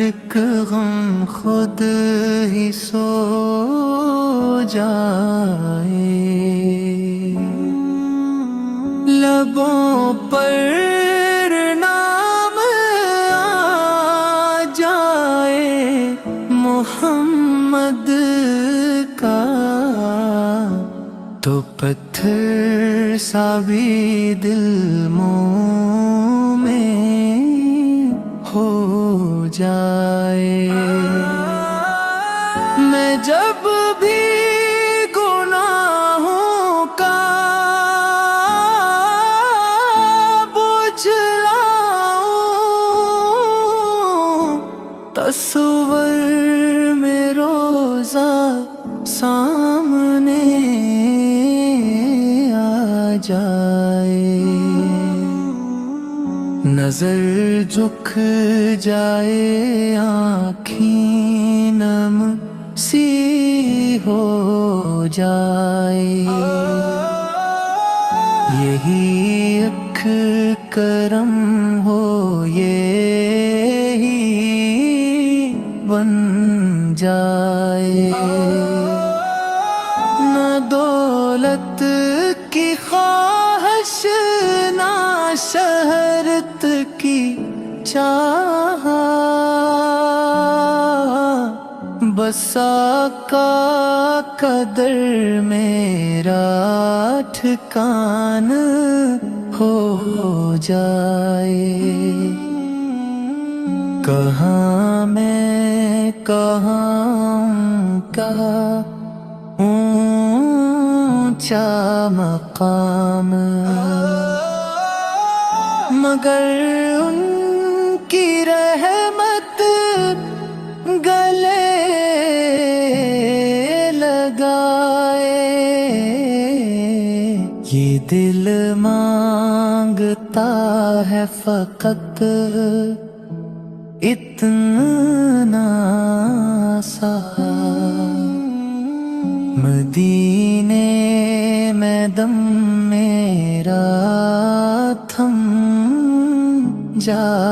ایک غم خود ہی سو جائے، لبوں پر نام آ جائے محمد کا، تو پتھر سا بھی دل موم میں ہو جائے۔ میں جب بھی گناہوں کا بجھلاؤں، تصور میں روزہ سامنے آ جائے، نظر جھک جائے آنکھیں نم سی ہو جائے، یہی اک کرم ہو یہی بن جائے۔ نہ دولت کی خواہش نہ شہرت کی چاہت، بس آقا قدر میرا ٹھکان ہو جائے۔ کہاں میں کہاں کا اونچا مقام، مگر ان کی رحمت گلے لگائے، یہ دل مانگتا ہے فقط اتنا سا، مدینے میں دم میرا تھم جائے۔